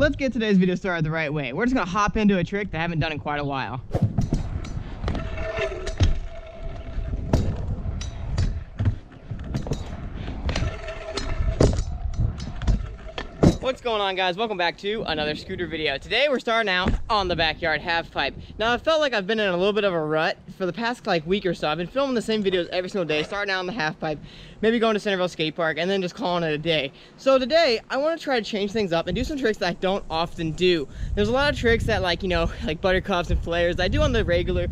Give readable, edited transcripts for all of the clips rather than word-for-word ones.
let's get today's video started the right way. We're just gonna hop into a trick that I haven't done in quite a while. What's going on, guys? Welcome back to another scooter video. Today we're starting out on the backyard half pipe. Now I felt like I've been in a little bit of a rut for the past week or so. I've been filming the same videos every single day, starting out on the half pipe, maybe going to Centerville Skate Park, and then just calling it a day. So today I want to try to change things up and do some tricks that I don't often do. There's a lot of tricks that like buttercups and flares that I do on the regular,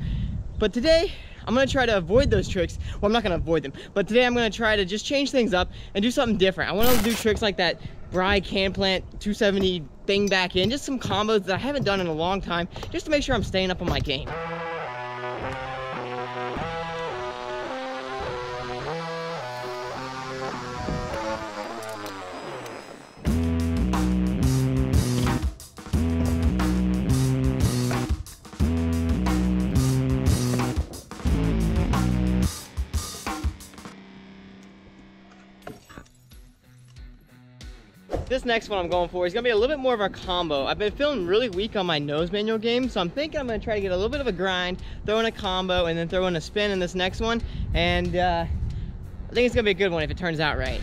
but today I'm gonna try to avoid those tricks. Well, I'm not gonna avoid them, but today I'm gonna try to just change things up and do something different. I want to do tricks like that Bry can plant 270 thing back in, just some combos that I haven't done in a long time, just to make sure I'm staying up on my game. This next one I'm going for is gonna be a little bit more of a combo. I've been feeling really weak on my nose manual game, so I'm thinking I'm gonna try to get a little bit of a grind, throw in a combo, and then throw in a spin in this next one. And I think it's gonna be a good one if it turns out right.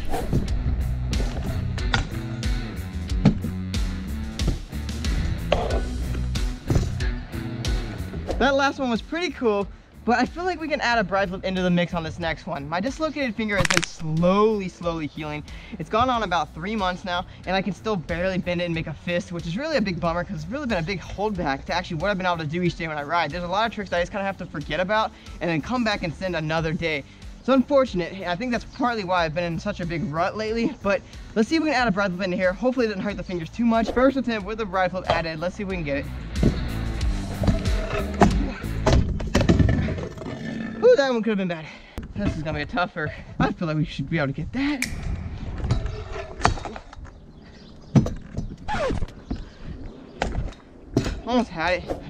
That last one was pretty cool, but I feel like we can add a Bry flip into the mix on this next one. My dislocated finger has been slowly healing. It's gone on about 3 months now, and I can still barely bend it and make a fist, which is really a big bummer because it's really been a big holdback to actually what I've been able to do each day when I ride. There's a lot of tricks that I just kind of have to forget about and then come back and send another day. It's unfortunate. I think that's partly why I've been in such a big rut lately, but let's see if we can add a Bry flip into here. Hopefully it doesn't hurt the fingers too much. First attempt with a Bry flip added. Let's see if we can get it. Ooh, that one could have been bad. This is gonna be tougher. I feel like we should be able to get that. Almost had it.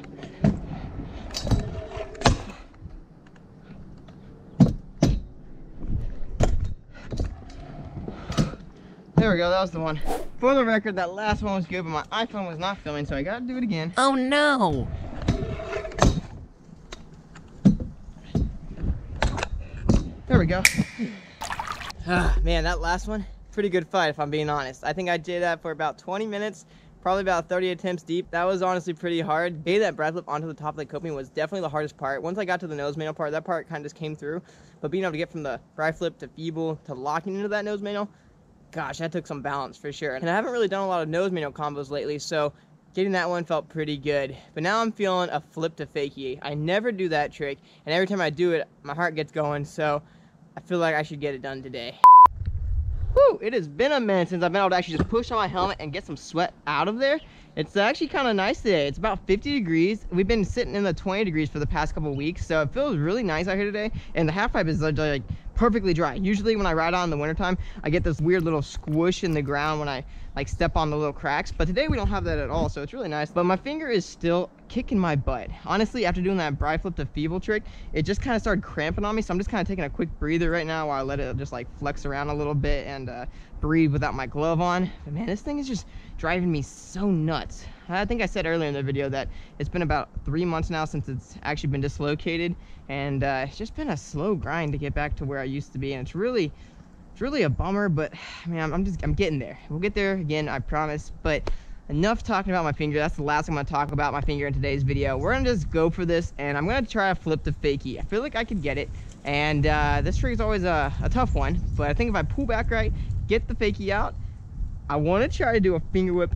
There we go, that was the one. For the record, that last one was good, but my iPhone was not filming, so I gotta do it again. Oh no! There we go. Man, that last one, pretty good fight if I'm being honest. I think I did that for about 20 minutes, probably about 30 attempts deep. That was honestly pretty hard. Getting that Bry flip onto the top of the coping was definitely the hardest part. Once I got to the nose manual part, that part kind of just came through. But being able to get from the Bry flip to feeble to locking into that nose manual, gosh, that took some balance for sure. And I haven't really done a lot of nose manual combos lately, so getting that one felt pretty good. But now I'm feeling a flip to fakie. I never do that trick, and every time I do it, my heart gets going, so I feel like I should get it done today. Whew, it has been a minute since I've been able to actually just push on my helmet and get some sweat out of there. It's actually kind of nice today. It's about 50 degrees. We've been sitting in the 20 degrees for the past couple weeks, so it feels really nice out here today. And the half pipe is like perfectly dry. Usually when I ride on in the wintertime, I get this weird little squish in the ground when I step on the little cracks, but today we don't have that at all, so it's really nice. But my finger is still kicking my butt. Honestly, after doing that Bry flip to feeble trick, it just kind of started cramping on me, so I'm just kind of taking a quick breather right now while I let it just flex around a little bit and breathe without my glove on. But man, this thing is just driving me so nuts. I think I said earlier in the video that it's been about 3 months now since it's actually been dislocated, and it's just been a slow grind to get back to where I used to be, and it's really a bummer. But man, I'm getting there. We'll get there again, I promise. But enough talking about my finger. That's the last thing I'm gonna talk about my finger in today's video. We're gonna just go for this, and I'm gonna try a flip to fakie. I feel like I could get it, and this trick is always a tough one, but I think if I pull back right, get the fakie out, I want to try to do a finger whip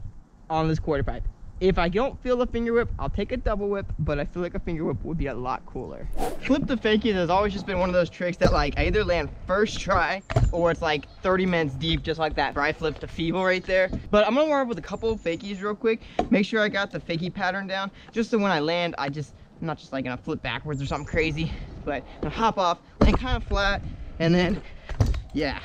on this quarter pipe. If I don't feel the finger whip, I'll take a double whip, but I feel like a finger whip would be a lot cooler. Flip to fakie has always just been one of those tricks that I either land first try, or it's 30 minutes deep, just like that Bry flip to feeble right there. But I'm gonna warm up with a couple of fakies real quick, make sure I got the fakie pattern down, just so when I land, I'm not just gonna flip backwards or something crazy, but I'm gonna hop off, land kind of flat, and then, yeah,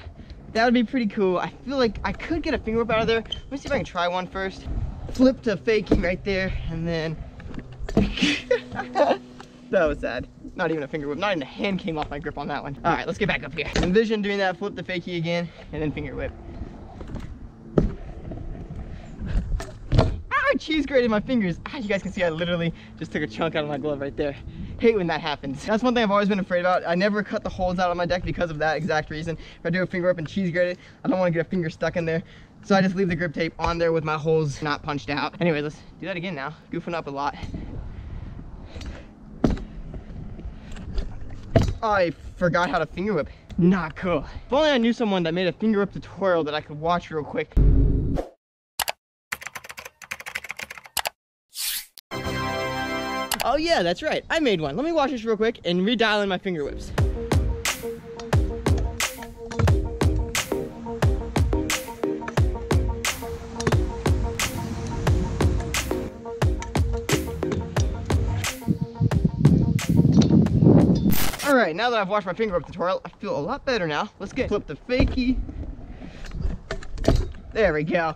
that would be pretty cool. I feel like I could get a finger whip out of there. Let me see if I can try one first. Flip to fakie right there, and then that was sad. Not even a finger whip, not even a hand came off my grip on that one. All right, let's get back up here. Envision doing that flip to fakie again, and then finger whip. cheese grated my fingers. Ah, you guys can see I literally just took a chunk out of my glove right there. Hate when that happens. That's one thing I've always been afraid about. I never cut the holes out on my deck because of that exact reason. If I do a finger whip and cheese grate it, I don't want to get a finger stuck in there. So I just leave the grip tape on there with my holes not punched out. Anyway, let's do that again now. Goofing up a lot. I forgot how to finger whip. Not cool. If only I knew someone that made a finger whip tutorial that I could watch real quick. Oh yeah, that's right. I made one. Let me watch this real quick and redial in my finger whips. All right, now that I've watched my finger whip tutorial, I feel a lot better now. Let's flip the fakie. There we go.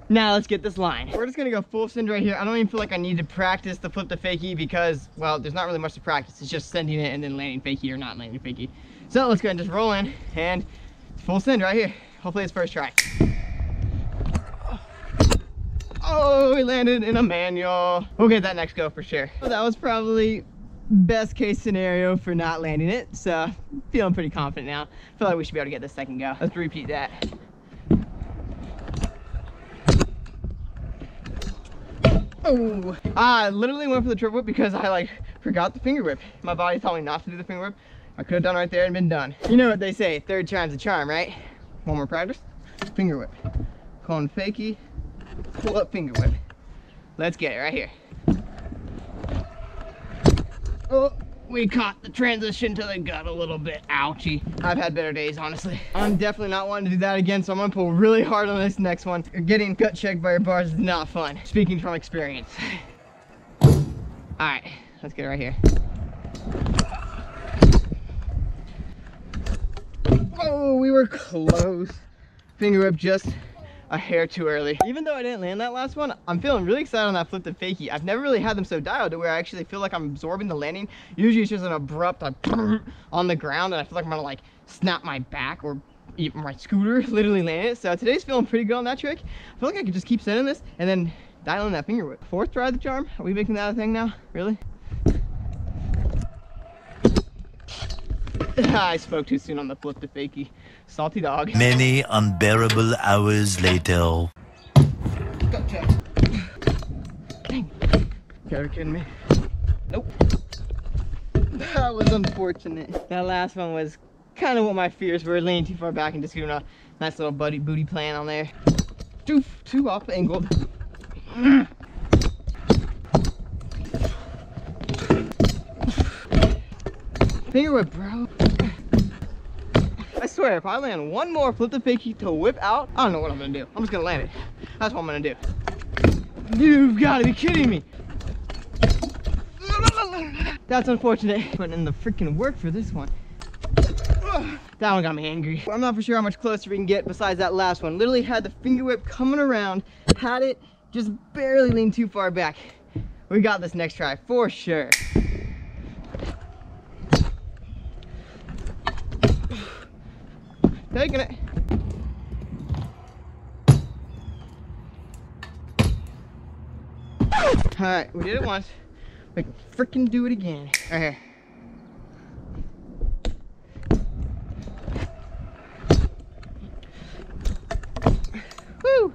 Now let's get this line. We're just gonna go full send right here. I don't even feel like I need to practice the flip the fakie because, well, there's not really much to practice. It's just sending it and then landing fakie or not landing fakie. So let's go ahead and just roll in and full send right here. Hopefully it's first try. Oh, we landed in a manual. We'll get that next go for sure. So that was probably best case scenario for not landing it. So feeling pretty confident now. Feel like we should be able to get this second go. Let's repeat that. Oh, I literally went for the triple whip because I forgot the finger whip. My body told me not to do the finger whip. I could have done right there and been done. You know what they say, third time's a charm, right? One more practice, finger whip. Cone fakie, pull up finger whip. Let's get it right here. Oh, we caught the transition to the gut a little bit. Ouchie. I've had better days, honestly. I'm definitely not wanting to do that again, so I'm gonna pull really hard on this next one. Getting gut checked by your bars is not fun. Speaking from experience. All right, let's get it right here. Oh, we were close. Finger whip just a hair too early. Even though I didn't land that last one, I'm feeling really excited on that flip to fakie. I've never really had them so dialed to where I actually feel like I'm absorbing the landing. Usually it's just an abrupt on the ground and I feel like I'm gonna snap my back or even my scooter, literally land it. So today's feeling pretty good on that trick. I feel like I could just keep sending this and then dial in that finger whip. Fourth try of the charm? Are we making that a thing now? Really? I spoke too soon on the flip to fakie. Salty dog. Many unbearable hours later. Gotcha. Dang. You're kidding me? Nope. That was unfortunate. That last one was kind of what my fears were, leaning too far back and just doing a nice little booty plan on there. Too off angled. Finger whip, bro. I swear, if I land one more flip the fakie to whip out, I don't know what I'm gonna do. I'm just gonna land it. That's what I'm gonna do. You've gotta be kidding me. That's unfortunate. Putting in the freaking work for this one. That one got me angry. I'm not for sure how much closer we can get besides that last one. Literally had the finger whip coming around, had it, just barely leaned too far back. We got this next try for sure. Taking it. All right, we did it once. We can freaking do it again. Right here. Woo!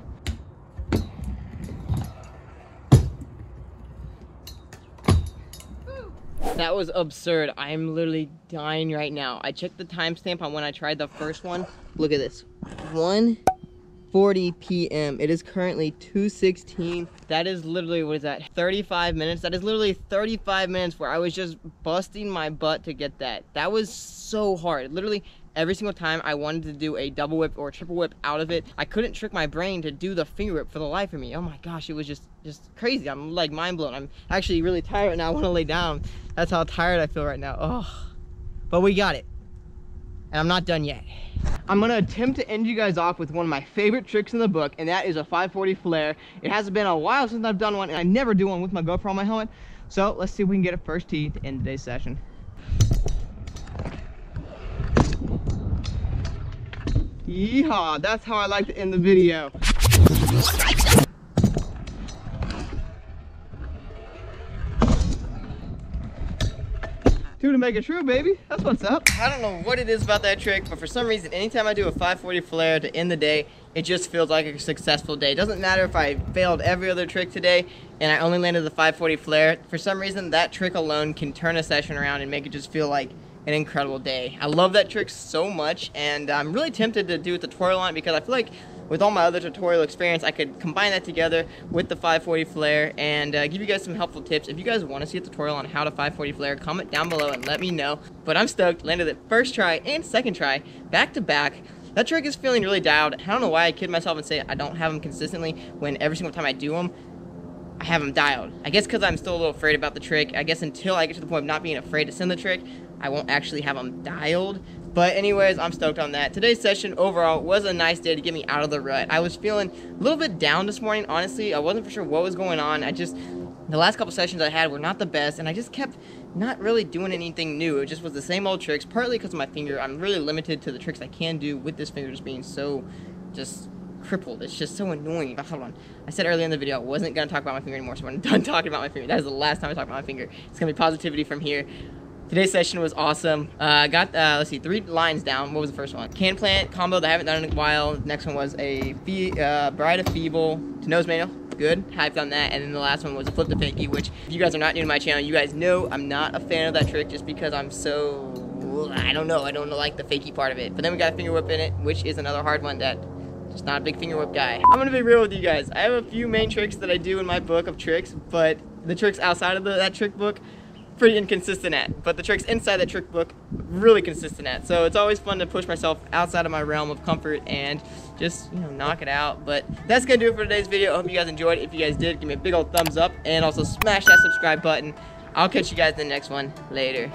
That was absurd. I am literally dying right now. I checked the timestamp on when I tried the first one. Look at this. 1:40 p.m. It is currently 2:16. That is literally, what is that? 35 minutes. That is literally 35 minutes where I was just busting my butt to get that. That was so hard. Literally every single time I wanted to do a double whip or a triple whip out of it, I couldn't trick my brain to do the finger whip for the life of me. Oh my gosh, it was just crazy. I'm mind blown. I'm actually really tired right now. I want to lay down. That's how tired I feel right now. Oh, but we got it. And I'm not done yet. I'm gonna attempt to end you guys off with one of my favorite tricks in the book, and that is a 540 flare. It hasn't been a while since I've done one, and I never do one with my GoPro on my helmet. So let's see if we can get a first tee to end today's session. Yeehaw, that's how I like to end the video. Two to make it true, baby. That's what's up. I don't know what it is about that trick, but for some reason, anytime I do a 540 flare to end the day, it just feels like a successful day. It doesn't matter if I failed every other trick today and I only landed the 540 flare. For some reason, that trick alone can turn a session around and make it just feel like an incredible day. I love that trick so much, and I'm really tempted to do a tutorial on it because I feel like with all my other tutorial experience, I could combine that together with the 540 flare and give you guys some helpful tips. If you guys want to see a tutorial on how to 540 flare, comment down below and let me know. But I'm stoked, landed it first try and second try, back to back. That trick is feeling really dialed. I don't know why I kid myself and say I don't have them consistently when every single time I do them, I have them dialed. I guess because I'm still a little afraid about the trick. I guess until I get to the point of not being afraid to send the trick, I won't actually have them dialed. But anyways, I'm stoked on that. Today's session overall was a nice day to get me out of the rut. I was feeling a little bit down this morning, honestly. I wasn't for sure what was going on. The last couple sessions I had were not the best, and I just kept not really doing anything new. It just was the same old tricks, partly because of my finger. I'm really limited to the tricks I can do with this finger just being so just crippled. It's just so annoying. But hold on. I said earlier in the video I wasn't going to talk about my finger anymore, so I'm done talking about my finger. That is the last time I talk about my finger. It's going to be positivity from here. Today's session was awesome. I got, let's see, 3 lines down. What was the first one? Can plant combo that I haven't done in a while. The next one was a bride of feeble to nose manual. Good, hyped on that. And then the last one was a flip the fakie, which if you guys are not new to my channel, you guys know I'm not a fan of that trick just because I'm so, I don't like the fakie part of it. But then we got a finger whip in it, which is another hard one that just not a big finger whip guy. I'm gonna be real with you guys. I have a few main tricks that I do in my book of tricks, but the tricks outside of that trick book, pretty inconsistent at, but the tricks inside that trick book, really consistent at. So it's always fun to push myself outside of my realm of comfort and just, you know, knock it out. But that's gonna do it for today's video. I hope you guys enjoyed. If you guys did, give me a big old thumbs up and also smash that subscribe button. I'll catch you guys in the next one. Later.